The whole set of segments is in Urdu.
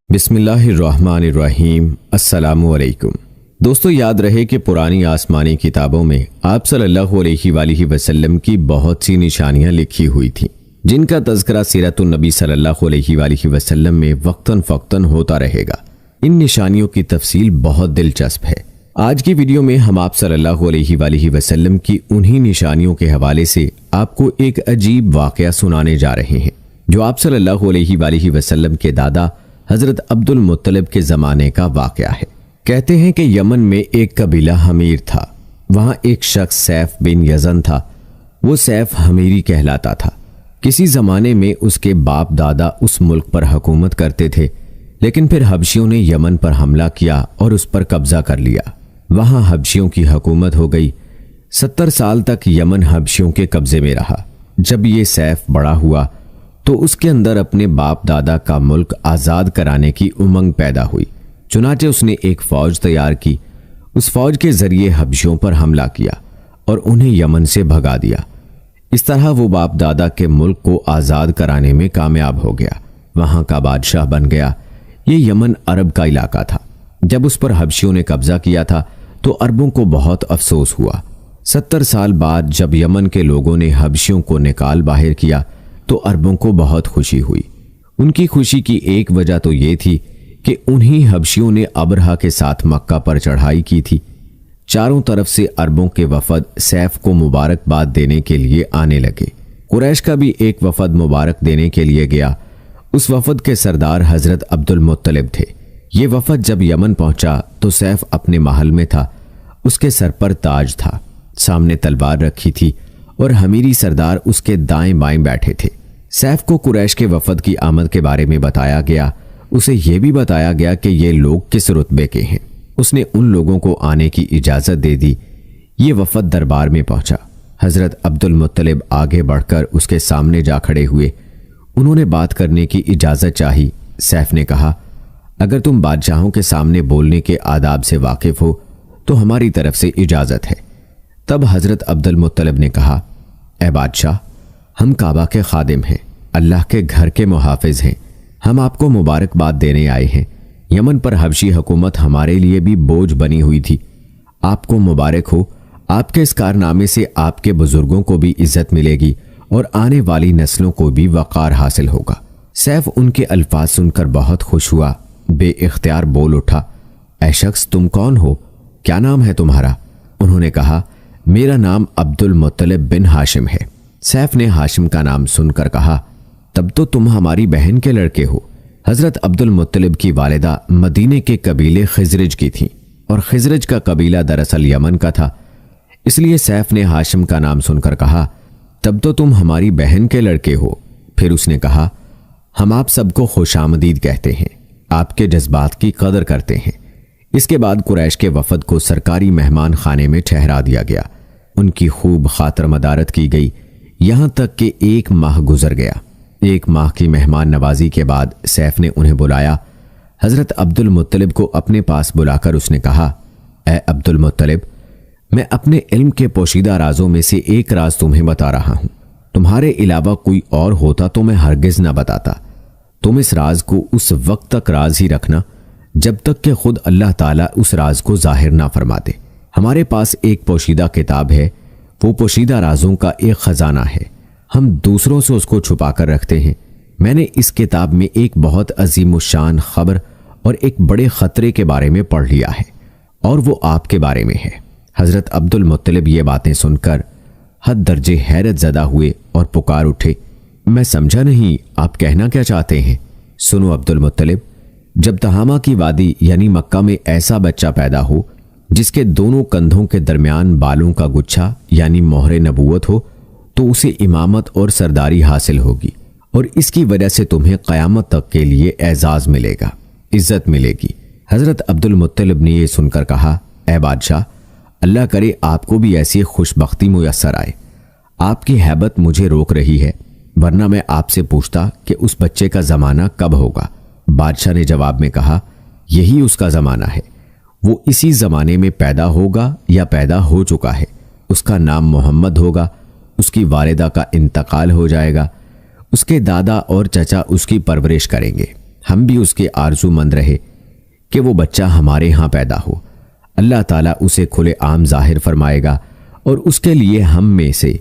بسم اللہ الرحمن الرحیم۔ السلام علیکم دوستو، یاد رہے کہ پرانی آسمانی کتابوں میں آپ صلی اللہ علیہ وآلہ وسلم کی بہت سی نشانیاں لکھی ہوئی تھیں، جن کا تذکرہ سیرت النبی صلی اللہ علیہ وآلہ وسلم میں وقتاً فوقتاً ہوتا رہے گا۔ ان نشانیوں کی تفصیل بہت دلچسپ ہے۔ آج کی ویڈیو میں ہم آپ صلی اللہ علیہ وآلہ وسلم کی انہی نشانیوں کے حوالے سے آپ کو ایک عجیب واقعہ سنانے جا رہے ہیں، جو آپ صلی اللہ علیہ وآلہ وسلم کے دادا حضرت عبد المطلب کے زمانے کا واقعہ ہے۔ کہتے ہیں کہ یمن میں ایک قبیلہ حمیر تھا۔ وہاں ایک شخص سیف بن یزن تھا۔ وہ سیف حمیری کہلاتا تھا۔ کسی زمانے میں اس کے باپ دادا اس ملک پر حکومت کرتے تھے، لیکن پھر حبشیوں نے یمن پر حملہ کیا اور اس پر قبضہ کر لیا۔ وہاں حبشیوں کی حکومت ہو گئی۔ 70 سال تک یمن حبشیوں کے قبضے میں رہا۔ جب یہ سیف بڑا ہوا تو اس کے اندر اپنے باپ دادا کا ملک آزاد کرانے کی امنگ پیدا ہوئی۔ چنانچہ اس نے ایک فوج تیار کی۔ اس فوج کے ذریعے حبشیوں پر حملہ کیا اور انہیں یمن سے بھگا دیا۔ اس طرح وہ باپ دادا کے ملک کو آزاد کرانے میں کامیاب ہو گیا۔ وہاں کا بادشاہ بن گیا۔ یہ یمن عرب کا علاقہ تھا۔ جب اس پر حبشیوں نے قبضہ کیا تھا تو عربوں کو بہت افسوس ہوا۔ 70 سال بعد جب یمن کے لوگوں نے حبشیوں کو نکال باہر کیا تو عربوں کو بہت خوشی ہوئی۔ ان کی خوشی کی ایک وجہ تو یہ تھی کہ انہی حبشیوں نے ابرہہ کے ساتھ مکہ پر چڑھائی کی تھی۔ چاروں طرف سے عربوں کے وفد سیف کو مبارکباد دینے کے لیے آنے لگے۔ قریش کا بھی ایک وفد مبارک دینے کے لیے گیا۔ اس وفد کے سردار حضرت عبد المطلب تھے۔ یہ وفد جب یمن پہنچا تو سیف اپنے محل میں تھا۔ اس کے سر پر تاج تھا، سامنے تلوار رکھی تھی اور حمیری سردار اس کے دائیں بائیں بیٹھے تھے۔ سیف کو قریش کے وفد کی آمد کے بارے میں بتایا گیا۔ اسے یہ بھی بتایا گیا کہ یہ لوگ کس رتبے کے ہیں۔ اس نے ان لوگوں کو آنے کی اجازت دے دی۔ یہ وفد دربار میں پہنچا۔ حضرت عبد المطلب آگے بڑھ کر اس کے سامنے جا کھڑے ہوئے۔ انہوں نے بات کرنے کی اجازت چاہی۔ سیف نے کہا، اگر تم بادشاہوں کے سامنے بولنے کے آداب سے واقف ہو تو ہماری طرف سے اجازت ہے۔ تب حضرت عبد المطلب نے کہا، اے بادشاہ، ہم کعبہ کے خادم ہیں، اللہ کے گھر کے محافظ ہیں۔ ہم آپ کو مبارکباد دینے آئے ہیں۔ یمن پر حبشی حکومت ہمارے لیے بھی بوجھ بنی ہوئی تھی۔ آپ کو مبارک ہو۔ آپ کے اس کارنامے سے آپ کے بزرگوں کو بھی عزت ملے گی اور آنے والی نسلوں کو بھی وقار حاصل ہوگا۔ سیف ان کے الفاظ سن کر بہت خوش ہوا۔ بے اختیار بول اٹھا، اے شخص، تم کون ہو؟ کیا نام ہے تمہارا؟ انہوں نے کہا، میرا نام عبد المطلب بن ہاشم ہے۔ سیف نے ہاشم کا نام سن کر کہا، تب تو تم ہماری بہن کے لڑکے ہو۔ حضرت عبد المطلب کی والدہ مدینے کے قبیلے خزرج کی تھیں اور خزرج کا قبیلہ دراصل یمن کا تھا۔ اس لیے سیف نے ہاشم کا نام سن کر کہا، تب تو تم ہماری بہن کے لڑکے ہو۔ پھر اس نے کہا، ہم آپ سب کو خوش آمدید کہتے ہیں، آپ کے جذبات کی قدر کرتے ہیں۔ اس کے بعد قریش کے وفد کو سرکاری مہمان خانے میں ٹھہرا دیا گیا۔ ان کی خوب خاطر مدارت کی گئی، یہاں تک کہ 1 ماہ گزر گیا۔ 1 ماہ کی مہمان نوازی کے بعد سیف نے انہیں بلایا۔ حضرت عبد المطلب کو اپنے پاس بلا کر اس نے کہا، اے عبد المطلب، میں اپنے علم کے پوشیدہ رازوں میں سے ایک راز تمہیں بتا رہا ہوں۔ تمہارے علاوہ کوئی اور ہوتا تو میں ہرگز نہ بتاتا۔ تم اس راز کو اس وقت تک راز ہی رکھنا جب تک کہ خود اللہ تعالیٰ اس راز کو ظاہر نہ فرما دے۔ ہمارے پاس ایک پوشیدہ کتاب ہے، وہ پوشیدہ رازوں کا ایک خزانہ ہے۔ ہم دوسروں سے اس کو چھپا کر رکھتے ہیں۔ میں نے اس کتاب میں ایک بہت عظیم الشان خبر اور ایک بڑے خطرے کے بارے میں پڑھ لیا ہے، اور وہ آپ کے بارے میں ہے۔ حضرت عبد المطلب یہ باتیں سن کر حد درجے حیرت زدہ ہوئے اور پکار اٹھے، میں سمجھا نہیں، آپ کہنا کیا چاہتے ہیں؟ سنو عبد المطلب، جب تہامہ کی وادی یعنی مکہ میں ایسا بچہ پیدا ہو جس کے دونوں کندھوں کے درمیان بالوں کا گچھا یعنی مہر نبوت ہو تو اسے امامت اور سرداری حاصل ہوگی، اور اس کی وجہ سے تمہیں قیامت تک کے لیے اعزاز ملے گا، عزت ملے گی۔ حضرت عبد المطلب نے یہ سن کر کہا، اے بادشاہ، اللہ کرے آپ کو بھی ایسی خوش بختی میسر آئے۔ آپ کی ہیبت مجھے روک رہی ہے، ورنہ میں آپ سے پوچھتا کہ اس بچے کا زمانہ کب ہوگا۔ بادشاہ نے جواب میں کہا، یہی اس کا زمانہ ہے، وہ اسی زمانے میں پیدا ہوگا یا پیدا ہو چکا ہے۔ اس کا نام محمد ہوگا، اس کی والدہ کا انتقال ہو جائے گا، اس کے دادا اور چچا اس کی پرورش کریں گے۔ ہم بھی اس کے آرزو مند رہے کہ وہ بچہ ہمارے ہاں پیدا ہو۔ اللہ تعالیٰ اسے کھلے عام ظاہر فرمائے گا اور اس کے لیے ہم میں سے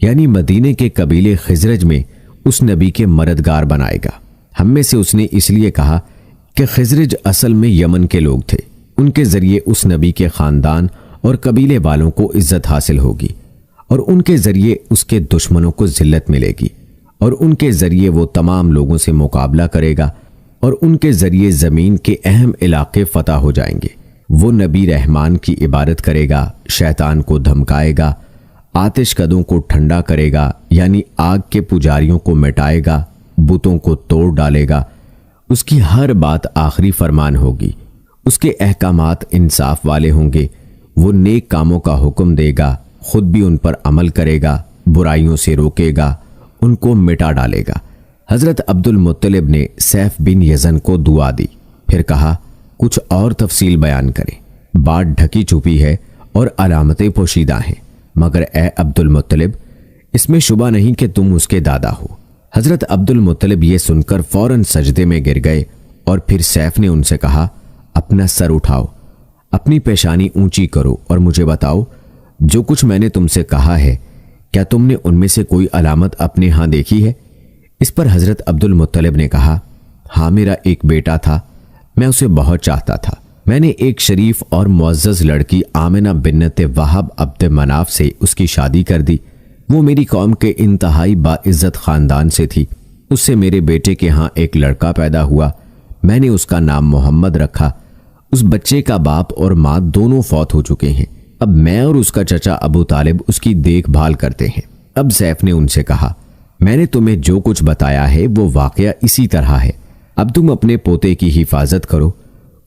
یعنی مدینے کے قبیلے خزرج میں اس نبی کے مددگار بنائے گا۔ ہم میں سے اس نے اس لیے کہا کہ خزرج اصل میں یمن کے لوگ تھے، ان کے ذریعے اس نبی کے خاندان اور قبیلے والوں کو عزت حاصل ہوگی، اور ان کے ذریعے اس کے دشمنوں کو ذلت ملے گی، اور ان کے ذریعے وہ تمام لوگوں سے مقابلہ کرے گا، اور ان کے ذریعے زمین کے اہم علاقے فتح ہو جائیں گے۔ وہ نبی رحمان کی عبادت کرے گا، شیطان کو دھمکائے گا، آتش کدوں کو ٹھنڈا کرے گا یعنی آگ کے پجاریوں کو مٹائے گا، بتوں کو توڑ ڈالے گا۔ اس کی ہر بات آخری فرمان ہوگی، اس کے احکامات انصاف والے ہوں گے۔ وہ نیک کاموں کا حکم دے گا، خود بھی ان پر عمل کرے گا، برائیوں سے روکے گا، ان کو مٹا ڈالے گا۔ حضرت عبد المطلب نے سیف بن یزن کو دعا دی، پھر کہا کچھ اور تفصیل بیان کریں۔ بات ڈھکی چھپی ہے اور علامتیں پوشیدہ ہیں، مگر اے عبد المطلب اس میں شبہ نہیں کہ تم اس کے دادا ہو۔ حضرت عبد المطلب یہ سن کر فوراً سجدے میں گر گئے، اور پھر سیف نے ان سے کہا اپنا سر اٹھاؤ، اپنی پیشانی اونچی کرو اور مجھے بتاؤ جو کچھ میں نے تم سے کہا ہے کیا تم نے ان میں سے کوئی علامت اپنے ہاں دیکھی ہے؟ اس پر حضرت عبد المطلب نے کہا ہاں، میرا ایک بیٹا تھا، میں اسے بہت چاہتا تھا۔ میں نے ایک شریف اور معزز لڑکی آمنہ بنت وہب عبد مناف سے اس کی شادی کر دی۔ وہ میری قوم کے انتہائی باعزت خاندان سے تھی۔ اس سے میرے بیٹے کے ہاں ایک لڑکا پیدا ہوا، میں نے اس کا نام محمد رکھا۔ اس بچے کا باپ اور ماں دونوں فوت ہو چکے ہیں، اب میں اور اس کا چچا ابو طالب اس کی دیکھ بھال کرتے ہیں۔ اب سیف نے ان سے کہا میں نے تمہیں جو کچھ بتایا ہے وہ واقعہ اسی طرح ہے، اب تم اپنے پوتے کی حفاظت کرو،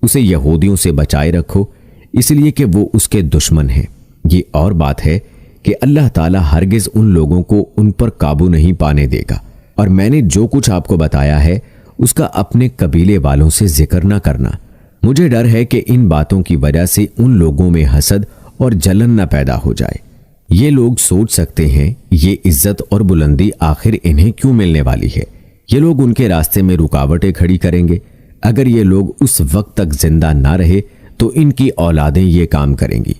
اسے یہودیوں سے بچائے رکھو، اس لیے کہ وہ اس کے دشمن ہیں۔ یہ اور بات ہے کہ اللہ تعالیٰ ہرگز ان لوگوں کو ان پر قابو نہیں پانے دے گا، اور میں نے جو کچھ آپ کو بتایا ہے اس کا اپنے قبیلے والوں سے ذکر نہ کرنا۔ مجھے ڈر ہے کہ ان باتوں کی وجہ سے ان لوگوں میں حسد اور جلن نہ پیدا ہو جائے۔ یہ لوگ سوچ سکتے ہیں یہ عزت اور بلندی آخر انہیں کیوں ملنے والی ہے۔ یہ لوگ ان کے راستے میں رکاوٹیں کھڑی کریں گے۔ اگر یہ لوگ اس وقت تک زندہ نہ رہے تو ان کی اولادیں یہ کام کریں گی۔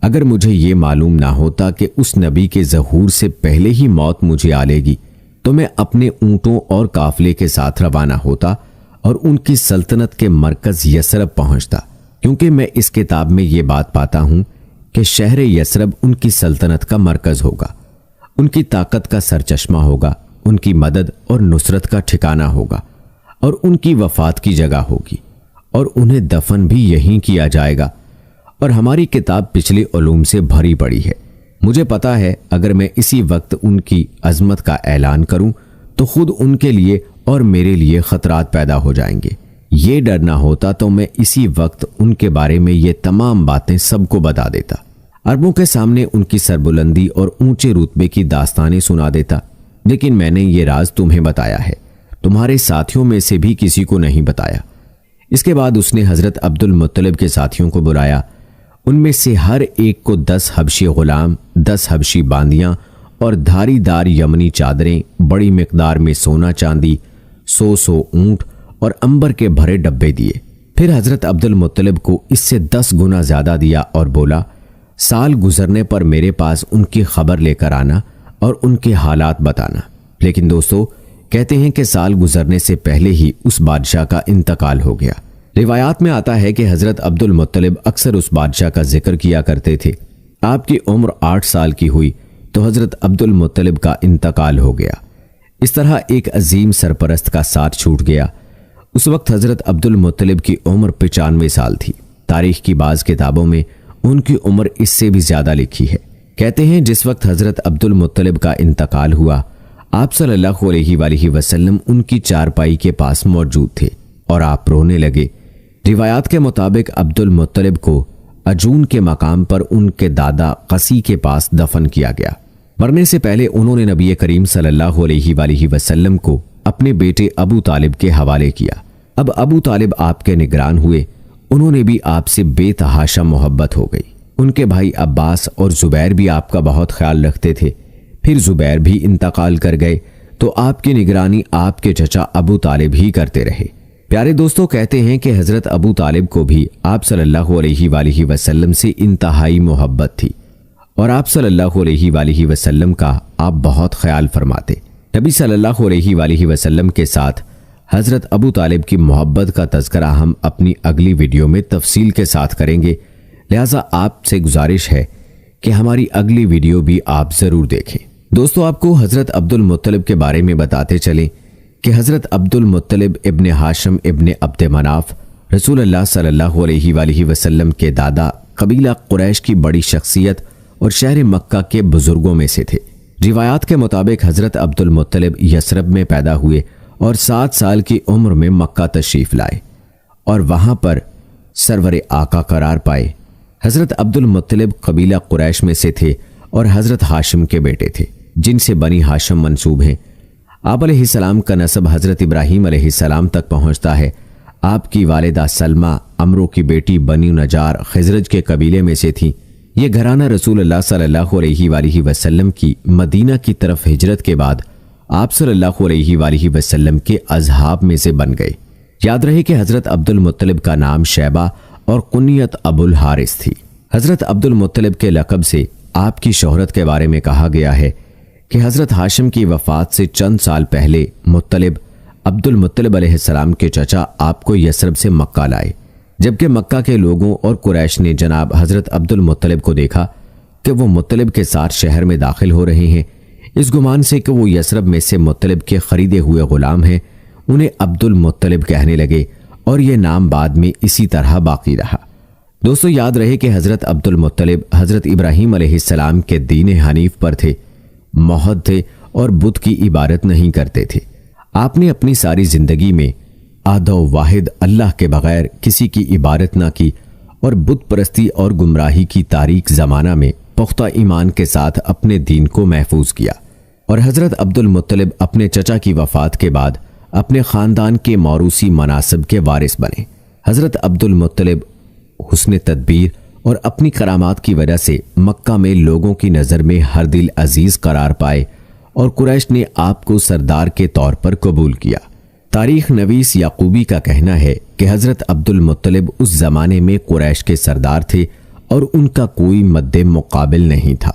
اگر مجھے یہ معلوم نہ ہوتا کہ اس نبی کے ظہور سے پہلے ہی موت مجھے آ لے گی تو میں اپنے اونٹوں اور قافلے کے ساتھ روانہ ہوتا اور ان کی سلطنت کے مرکز یثرب پہنچتا، کیونکہ میں اس کتاب میں یہ بات پاتا ہوں کہ شہر یثرب ان کی سلطنت کا مرکز ہوگا، ان کی طاقت کا سرچشمہ ہوگا، ان کی مدد اور نصرت کا ٹھکانہ ہوگا، اور ان کی وفات کی جگہ ہوگی، اور انہیں دفن بھی یہیں کیا جائے گا۔ اور ہماری کتاب پچھلے علوم سے بھری پڑی ہے۔ مجھے پتا ہے اگر میں اسی وقت ان کی عظمت کا اعلان کروں تو خود ان کے لیے اور میرے لیے خطرات پیدا ہو جائیں گے۔ یہ ڈر نہ ہوتا تو میں اسی وقت ان کے بارے میں یہ تمام باتیں سب کو بتا دیتا، عربوں کے سامنے ان کی سربلندی اور اونچے رتبے کی داستانیں سنا دیتا، لیکن میں نے یہ راز تمہیں بتایا ہے، تمہارے ساتھیوں میں سے بھی کسی کو نہیں بتایا۔ اس کے بعد اس نے حضرت عبد المطلب کے ساتھیوں کو بلایا، ان میں سے ہر ایک کو 10 حبشی غلام، 10 حبشی باندیاں اور دھاری دار یمنی چادریں، بڑی مقدار میں سونا چاندی، 100 اونٹ اور عنبر کے بھرے ڈبے دیے۔ پھر حضرت عبد المطلب کو اس سے 10 گنا زیادہ دیا اور بولا سال گزرنے پر میرے پاس ان کی خبر لے کر آنا اور ان کے حالات بتانا۔ لیکن دوستو کہتے ہیں کہ سال گزرنے سے پہلے ہی اس بادشاہ کا انتقال ہو گیا۔ روایات میں آتا ہے کہ حضرت عبد المطلب اکثر اس بادشاہ کا ذکر کیا کرتے تھے۔ آپ کی عمر 8 سال کی ہوئی تو حضرت عبد المطلب کا انتقال ہو گیا۔ اس طرح ایک عظیم سرپرست کا ساتھ چھوٹ گیا۔ اس وقت حضرت عبد المطلب کی عمر 95 سال تھی۔ تاریخ کی بعض کتابوں میں ان کی عمر اس سے بھی زیادہ لکھی ہے۔ کہتے ہیں جس وقت حضرت عبد المطلب کا انتقال ہوا، آپ صلی اللہ علیہ وآلہ وسلم ان کی چارپائی کے پاس موجود تھے اور آپ رونے لگے۔ روایات کے مطابق عبد المطلب کو عجون کے مقام پر ان کے دادا قسی کے پاس دفن کیا گیا۔ مرنے سے پہلے انہوں نے نبی کریم صلی اللہ علیہ وآلہ وسلم کو اپنے بیٹے ابو طالب کے حوالے کیا۔ اب ابو طالب آپ کے نگران ہوئے، انہوں نے بھی آپ سے بے تحاشا محبت ہو گئی۔ ان کے بھائی عباس اور زبیر بھی آپ کا بہت خیال رکھتے تھے۔ پھر زبیر بھی انتقال کر گئے تو آپ کی نگرانی آپ کے چچا ابو طالب ہی کرتے رہے۔ پیارے دوستوں، کہتے ہیں کہ حضرت ابو طالب کو بھی آپ صلی اللہ علیہ وآلہ وسلم سے انتہائی محبت تھی اور آپ صلی اللہ علیہ وآلہ وسلم کا آپ بہت خیال فرماتے۔ نبی صلی اللہ علیہ وآلہ وسلم کے ساتھ حضرت ابو طالب کی محبت کا تذکرہ ہم اپنی اگلی ویڈیو میں تفصیل کے ساتھ کریں گے، لہٰذا آپ سے گزارش ہے کہ ہماری اگلی ویڈیو بھی آپ ضرور دیکھیں۔ دوستو، آپ کو حضرت عبد المطلب کے بارے میں بتاتے چلیں کہ حضرت عبد المطلب ابن ہاشم ابن عبد مناف رسول اللہ صلی اللہ علیہ وآلہ وسلم کے دادا، قبیلہ قریش کی بڑی شخصیت اور شہر مکہ کے بزرگوں میں سے تھے۔ روایات کے مطابق حضرت عبد المطلب یثرب میں پیدا ہوئے اور 7 سال کی عمر میں مکہ تشریف لائے اور وہاں پر سرور آقا قرار پائے۔ حضرت عبد المطلب قبیلہ قریش میں سے تھے اور حضرت ہاشم کے بیٹے تھے، جن سے بنی ہاشم منسوب ہیں۔ آپ علیہ السلام کا نسب حضرت ابراہیم علیہ السلام تک پہنچتا ہے۔ آپ کی والدہ سلمہ عمرو کی بیٹی بنی نجار خزرج کے قبیلے میں سے تھی۔ یہ گھرانہ رسول اللہ صلی اللہ علیہ وآلہ وسلم کی مدینہ کی طرف ہجرت کے بعد آپ صلی اللہ علیہ وآلہ وسلم کے اصحاب میں سے بن گئے۔ یاد رہے کہ حضرت عبد المطلب کا نام شیبہ اور کنیت ابو الحارث تھی۔ حضرت عبد المطلب کے لقب سے آپ کی شہرت کے بارے میں کہا گیا ہے کہ حضرت ہاشم کی وفات سے چند سال پہلے مطلب عبد المطلب علیہ السلام کے چچا آپ کو یثرب سے مکہ لائے، جبکہ مکہ کے لوگوں اور قریش نے جناب حضرت عبد المطلب کو دیکھا کہ وہ مطلب کے ساتھ شہر میں داخل ہو رہے ہیں۔ اس گمان سے کہ وہ یثرب میں سے مطلب کے خریدے ہوئے غلام ہیں، انہیں عبد المطلب کہنے لگے اور یہ نام بعد میں اسی طرح باقی رہا۔ دوستو، یاد رہے کہ حضرت عبد المطلب حضرت ابراہیم علیہ السلام کے دین حنیف پر تھے، موحد تھے اور بت کی عبادت نہیں کرتے تھے۔ آپ نے اپنی ساری زندگی میں احد و واحد اللہ کے بغیر کسی کی عبادت نہ کی اور بت پرستی اور گمراہی کی تاریک زمانہ میں پختہ ایمان کے ساتھ اپنے دین کو محفوظ کیا، اور حضرت عبد المطلب اپنے چچا کی وفات کے بعد اپنے خاندان کے موروثی مناصب کے وارث بنے۔ حضرت عبد المطلب حسن تدبیر اور اپنی کرامات کی وجہ سے مکہ میں لوگوں کی نظر میں ہر دل عزیز قرار پائے اور قریش نے آپ کو سردار کے طور پر قبول کیا۔ تاریخ نویس یعقوبی کا کہنا ہے کہ حضرت عبد المطلب اس زمانے میں قریش کے سردار تھے اور ان کا کوئی مد مقابل نہیں تھا۔